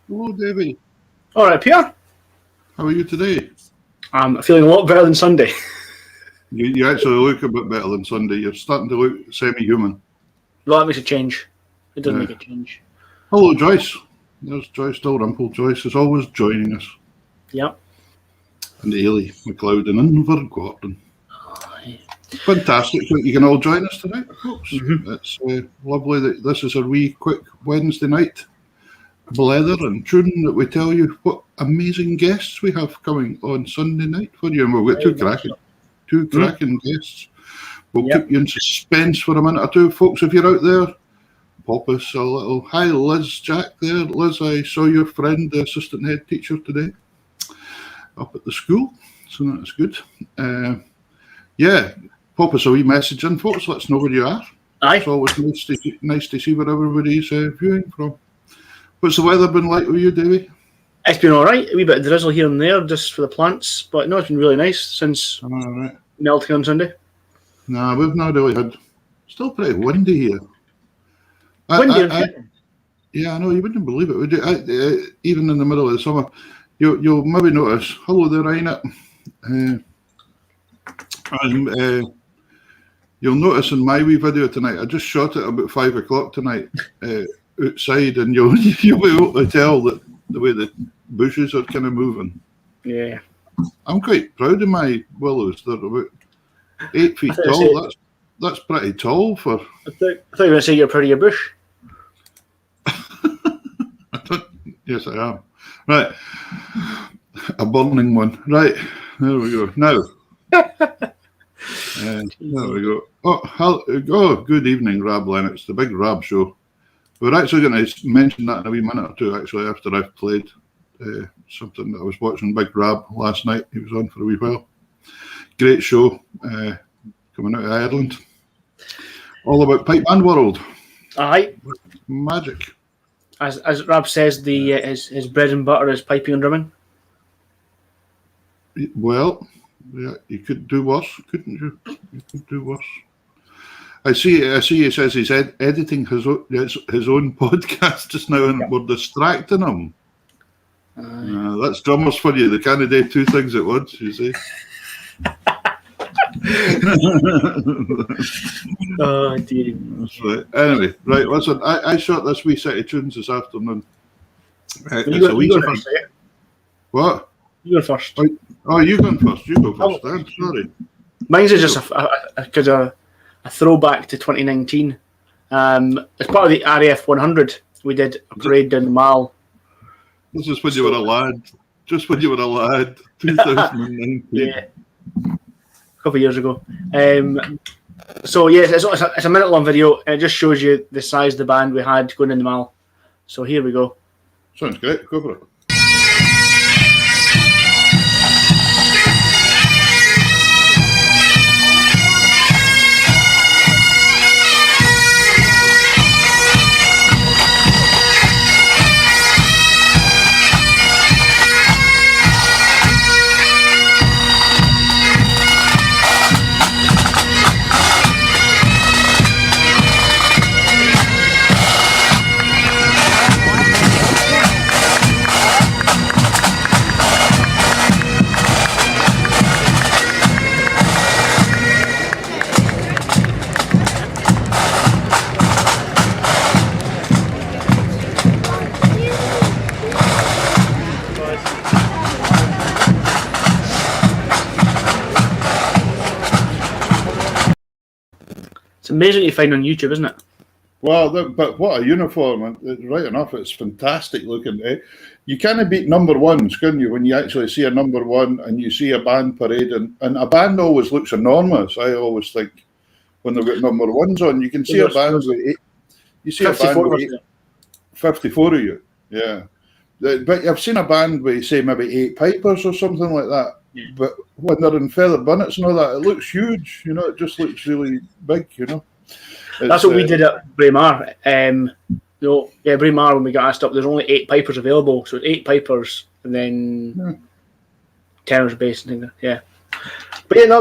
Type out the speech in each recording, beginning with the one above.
Hello, Davey. All right, Pierre. How are you today? I'm feeling a lot better than Sunday. You actually look a bit better than Sunday. You're starting to look semi-human. Well, that makes a change. It does make a change. Hello, Joyce. There's Joyce Dalrymple. Joyce is always joining us. Yep. And Ailey McLeod and Inver Gordon. Fantastic that you can all join us tonight, folks. Mm-hmm. It's lovely that this is a wee quick Wednesday night blether and tune that we tell you what amazing guests we have coming on Sunday night for you. And we've got two cracking guests. We'll keep you in suspense for a minute or two. Folks, if you're out there, pop us a little hi, Liz Jack there. Liz, I saw your friend, the assistant head teacher today up at the school, so that's good. Pop us a wee message in, folks. Let us know where you are. Aye. It's always nice to see where everybody's viewing from. What's the weather been like with you, Davey? It's been all right. A wee bit of drizzle here and there just for the plants, but no, it's been really nice since melting on Sunday. Nah, we've not really had. Still pretty windy here. Yeah, I know, you wouldn't believe it, would you? Even in the middle of the summer, you'll maybe notice. Hello there, Ryan. You'll notice in my wee video tonight, I just shot it about 5 o'clock tonight outside, and you'll be able to tell that the way the bushes are kind of moving. Yeah. I'm quite proud of my willows. They're about 8 feet tall. That's pretty tall for... I thought you were going to say you're proud of your bush. Yes, I am. Right. A burning one. Right. There we go. Now. There we go. Oh, good evening, Rab Lennox, the big Rab show. We're actually going to mention that in a wee minute or two, actually, after I've played something that I was watching Big Rab last night. He was on for a wee while. Great show coming out of Ireland. All about Pipe Band World. Aye. Magic. As Rab says, his bread and butter is piping and drumming. Well, yeah, you could do worse, couldn't you? You could do worse. I see. He says he's editing his own podcast just now, and we're distracting him. That's drummers for you. They can't do two things at once, you see. Oh dear. That's right. Anyway, right. Listen, I shot this wee set of tunes this afternoon. You go first. What? You go first. Oh, you going first. You go first. I'm sorry. Mine's is just a throwback to 2019. As part of the RAF 100, we did a parade down the Mall. This is when you were a lad. Just when you were a lad. 2019. Yeah. A couple of years ago. So yes, it's a minute-long video, and it just shows you the size of the band we had going in the Mall. So here we go. Sounds great. Go for it. amazing to find on YouTube, isn't it? Well, but what a uniform! And right enough, it's fantastic looking. You can't beat number ones, can you? When you actually see a number one and you see a band parade, and a band always looks enormous. I always think when they've got number ones on, you can see a band with eight. You see a band with 54 of you, yeah. But I've seen a band with, say, maybe 8 pipers or something like that. Yeah. But when they're in feather bonnets and all that, it looks huge. You know, it just looks really big. You know. That's what we did at Braemar. Braemar, when we got asked up, there's only 8 pipers available. So 8 pipers and then tenors, bass, and things. Yeah. But yeah,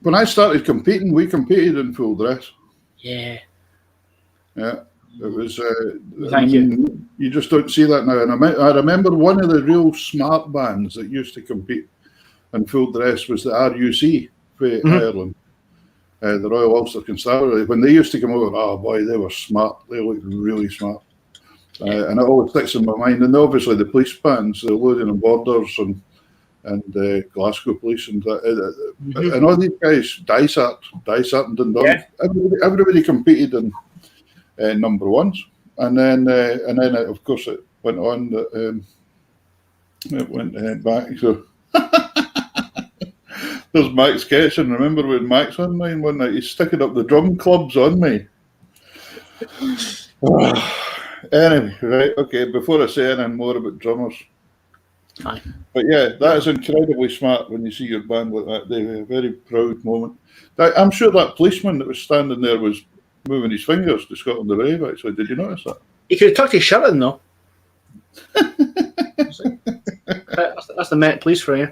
when I started competing, we competed in full dress. Yeah. Yeah. It was. Thank you. You just don't see that now. And I remember one of the real smart bands that used to compete in full dress was the RUC for Ireland. The Royal Ulster Constabulary. When they used to come over, oh boy, they were smart. They looked really smart. And it always sticks in my mind. And obviously the police bands, the Lothian and Borders and Glasgow Police and all these guys, Dysart and Dundonald. Yeah. Everybody competed in number ones. And then of course it went on that it went back. So there's Max Ketchum. Remember when Max on mine one night? He's sticking up the drum clubs on me. Anyway, right, okay, before I say anything more about drummers. Aye. But yeah, that is incredibly smart when you see your band like that. They're a very proud moment. I'm sure that policeman that was standing there was moving his fingers to Scotland the Brave, actually. Did you notice that? He could have tucked his shirt in, though. That's the Met Police for you.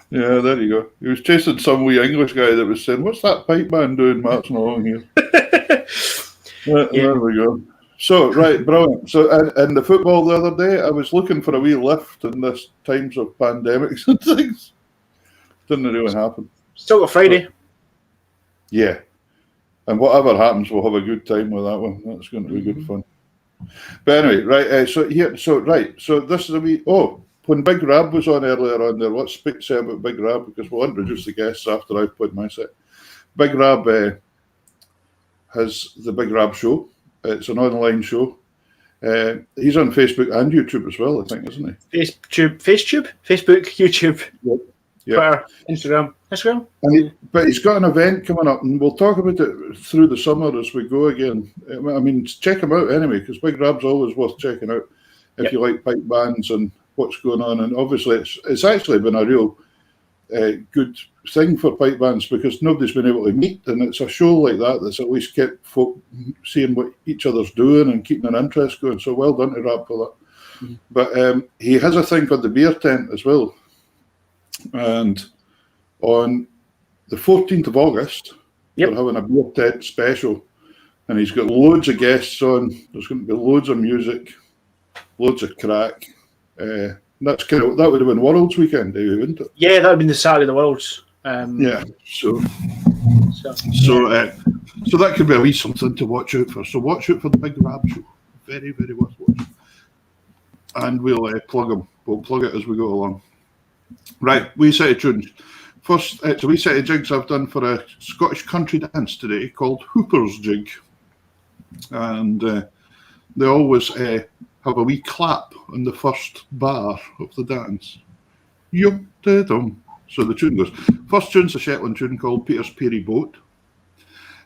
Yeah, there you go. He was chasing some wee English guy that was saying, "What's that pipe band doing marching along here?" There we go. So, right, brilliant. So, and the football the other day, I was looking for a wee lift in this times of pandemics and things. Didn't really happen. Still got Friday. Yeah. And whatever happens, we'll have a good time with that one. That's going to be good fun. But anyway, right, so this is a wee... Oh, when Big Rab was on earlier on there, let's say about Big Rab, because we'll introduce the guests after I've played my set. Big Rab has the Big Rab Show. It's an online show. He's on Facebook and YouTube as well, I think, isn't he? Facebook, YouTube, Twitter, Instagram. But he's got an event coming up, and we'll talk about it through the summer as we go again. I mean, check him out anyway, because Big Rab's always worth checking out if you like pipe bands and what's going on. And obviously, it's actually been a real good thing for pipe bands because nobody's been able to meet, and it's a show like that that's at least kept folk seeing what each other's doing and keeping an interest going. So well done to Rab for that. Mm-hmm. But he has a thing called the Beer Tent as well. And on the 14th of August, we're having a Beer Tent special, and he's got loads of guests on. There's going to be loads of music, loads of crack. That would have been Worlds weekend, Davey, wouldn't it? Yeah, that would have been the Saturday of the Worlds. So that could be a wee something to watch out for. So watch out for the Big Rab Show. Very, very worth watching. And we'll plug them. We'll plug it as we go along. Right, wee set of tunes. First, it's a wee set of jigs I've done for a Scottish country dance today called Hooper's Jig. And they always have a wee clap on the first bar of the dance. Yup-da-dum. So the tune goes. First tune's a Shetland tune called Peter's Peary Boat.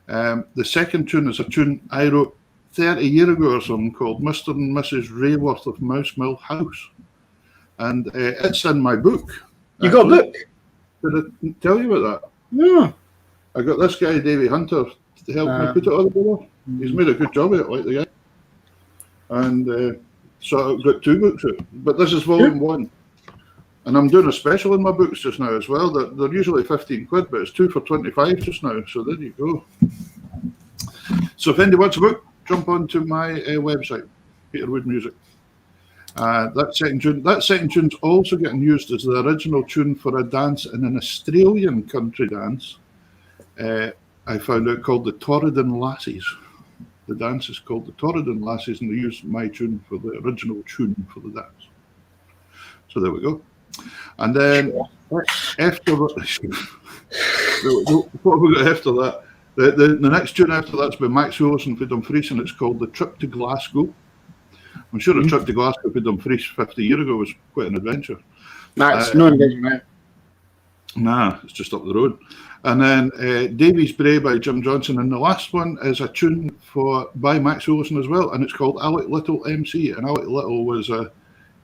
The second tune is a tune I wrote 30 years ago or something called Mr. and Mrs. Rayworth of Mouse Mill House. And it's in my book. You got a book? Did I tell you about that? No. I got this guy, Davey Hunter, to help me put it all together. He's made a good job of it, like the guy. And so I've got 2 books out. But this is volume 1. And I'm doing a special in my books just now as well. They're usually 15 quid, but it's 2 for 25 just now. So there you go. So if anybody wants a book, jump onto my website, Peter Wood Music. That second tune's also getting used as the original tune for a dance in an Australian country dance. I found out called the Torridon Lassies. The dance is called the Torridon Lassies, and they used my tune for the original tune for the dance. So there we go. And then after what have we got after that? The next tune after that's by Max Willison for Dumfries, and it's called The Trip to Glasgow. I'm sure the trip to Glasgow for Dumfries 50 years ago was quite an adventure. That's no engagement now. Nah, it's just up the road. And then Davies Bray by Jim Johnson. And the last one is a tune by Max Willison as well, and it's called Alec Little MC. And Alec Little was a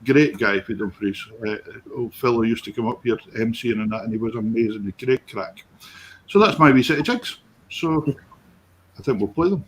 great guy for Dumfries. Old fellow used to come up here MCing and that, and he was amazing, a great crack. So that's my wee set of jigs. So I think we'll play them.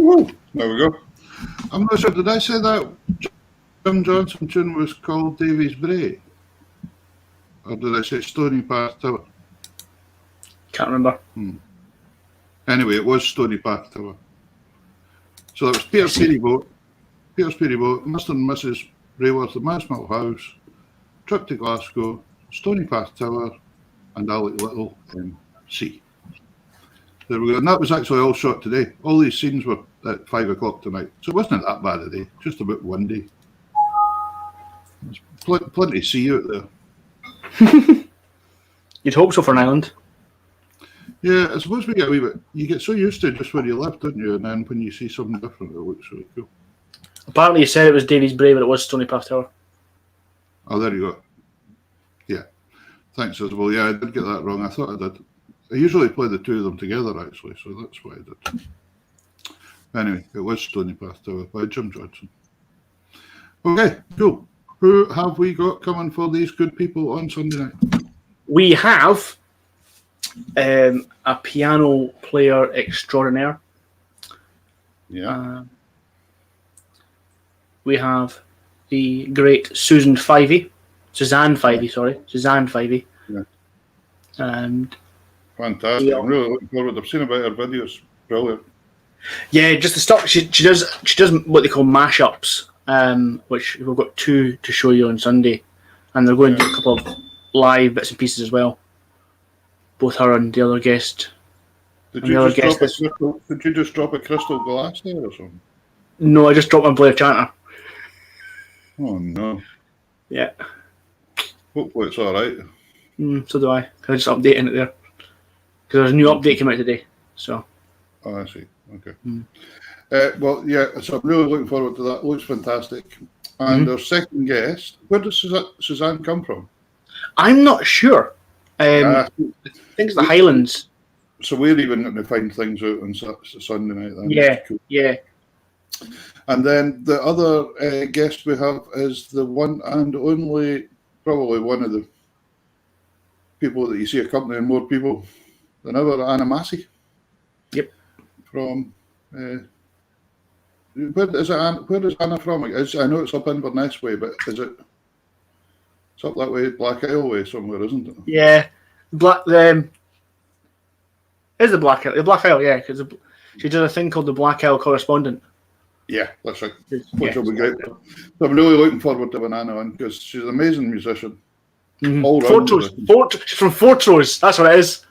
Ooh, there we go. I'm not sure, did I say that Jim Johnson tune was called Davies Bray? Or did I say Stony Path Tower? Can't remember. Anyway, it was Stony Path Tower. So that was Peter Peeryboat, Mr. and Mrs. Rayworth at Masmill House, trip to Glasgow, Stony Path Tower, and Alec Little MC. There we go. And that was actually all shot today. All these scenes were at 5 o'clock tonight. So it wasn't that bad a day, just a bit windy. There's plenty to see out there. You'd hope so for an island. Yeah, I suppose we get a wee bit. You get so used to just where you live, don't you? And then when you see something different, it looks really cool. Apparently, you said it was Davies Bray, but it was Stony Path Tower. Oh, there you go. Yeah. Thanks, Isabel. Yeah, I did get that wrong. I thought I did. I usually play the two of them together, actually, so that's why I did. Anyway, it was Stony Path Tower by Jim Johnson. Okay, cool. Who have we got coming for these good people on Sunday night? We have a piano player extraordinaire. Yeah. We have the great Suzanne Fyvie. Yeah. And Fantastic. I'm really looking forward. I've seen about her videos. Brilliant. yeah, just the stuff she does what they call mashups, which we've got 2 to show you on Sunday, and they're going to do a couple of live bits and pieces as well. Both her and the other guest. Did you just drop a crystal glass there or something? No, I just dropped my Blair Chanter. Oh no. Yeah. Hopefully it's all right. So do I. I just updating it there because there's a new update came out today. So. Oh, I see. Okay. Well, yeah. So I'm really looking forward to that. Looks fantastic. And our second guest. Where does Suzanne come from? I'm not sure. I think it's the Highlands. So we're even going to find things out on Sunday night. Then. Yeah. Cool. Yeah. And then the other guest we have is the one and only, probably one of the people that you see accompanying more people than ever, Anna Massey. Yep. From, where is Anna from? I know it's up Inverness way, but is it? It's up that way, Black Isle way somewhere, isn't it? Yeah. Is the Black Isle, yeah, because she did a thing called the Black Isle Correspondent. Yeah, that's right. Yeah. Which will be great. So I'm really looking forward to Anna on because she's an amazing musician. All round. She's from Fortrose. That's what it is.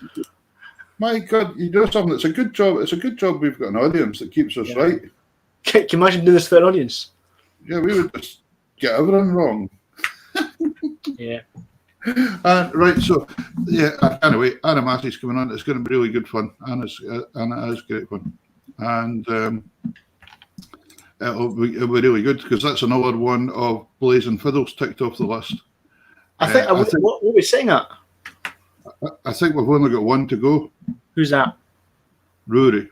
My God, you know something? It's a good job. It's a good job we've got an audience that keeps us right. Can you imagine doing this for an audience? Yeah, we would just get everything wrong. Yeah. Right, so yeah. Anyway, Anna Massey's coming on. It's going to be really good fun. Anna is great fun, and it'll be really good because that's another one of Blazing Fiddles ticked off the list. I think what are we saying at? I think we've only got one to go. Who's that? Rory.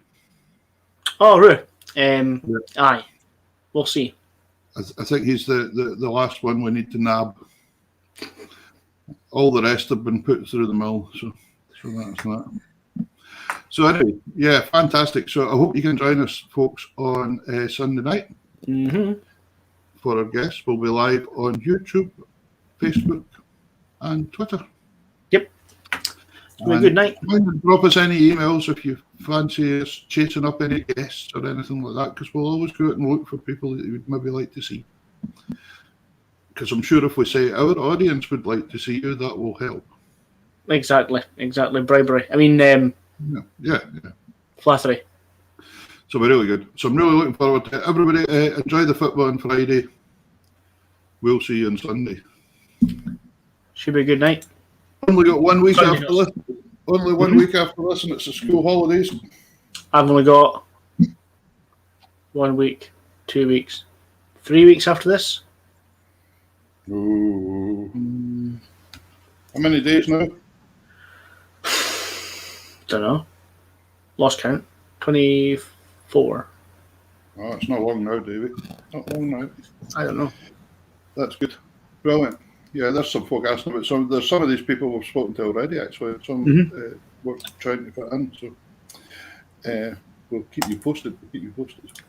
Oh, Rory. Aye. We'll see. I think he's the last one we need to nab. All the rest have been put through the mill, so that's that. So anyway, yeah, fantastic. So I hope you can join us, folks, on Sunday night for our guests. We'll be live on YouTube, Facebook, and Twitter. Yep. It's been a good night. Drop us any emails if you fancy us chasing up any guests or anything like that, because we'll always go out and look for people that you would maybe like to see. Because I'm sure if we say our audience would like to see you, that will help. Exactly. Bribery. I mean, yeah. flattery. So we're really good. So I'm really looking forward to it. Everybody, enjoy the football on Friday. We'll see you on Sunday. Should be a good night. Only got 1 week after this. Only 1 week after this, and it's the school holidays. I've only got 1 week, 2 weeks, 3 weeks after this. Ooh. How many days now? Don't know. Lost count. 24. Oh, it's not long now, David. Not long now. I don't know. That's good. Brilliant. Yeah, there's some folk asking about some. There's some of these people we've spoken to already, actually. Some we're trying to fit in. So we'll keep you posted.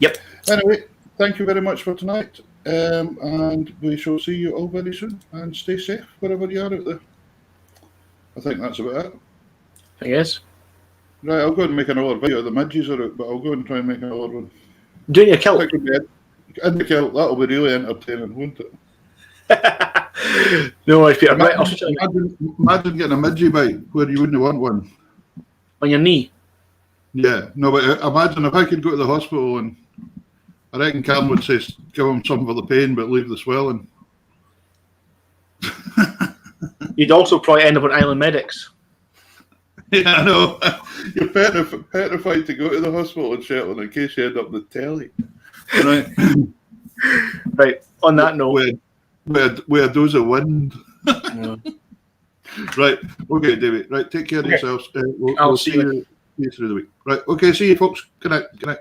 Yep. Anyway, thank you very much for tonight. And we shall see you all very soon. And stay safe wherever you are out there. I think that's about it. I guess. Right, I'll go and make another video. The midges are out, but I'll go and try and make another one. Doing your kilt. In the kilt, that'll be really entertaining, won't it? No worries, Peter. Right, Imagine getting a midgie bite where you wouldn't want one. on your knee. Yeah, no, but imagine if I could go to the hospital and I reckon Cam would say give him some for the pain but leave the swelling. You'd also probably end up on Island Medics. Yeah, I know. You're petrified to go to the hospital in Shetland in case you end up on the telly. Right. Right, on that note. With a dose of wind. Yeah. Right, okay, David. Right, take care of yourselves. We'll I'll see you through the week. Right, okay, see you folks. Good night.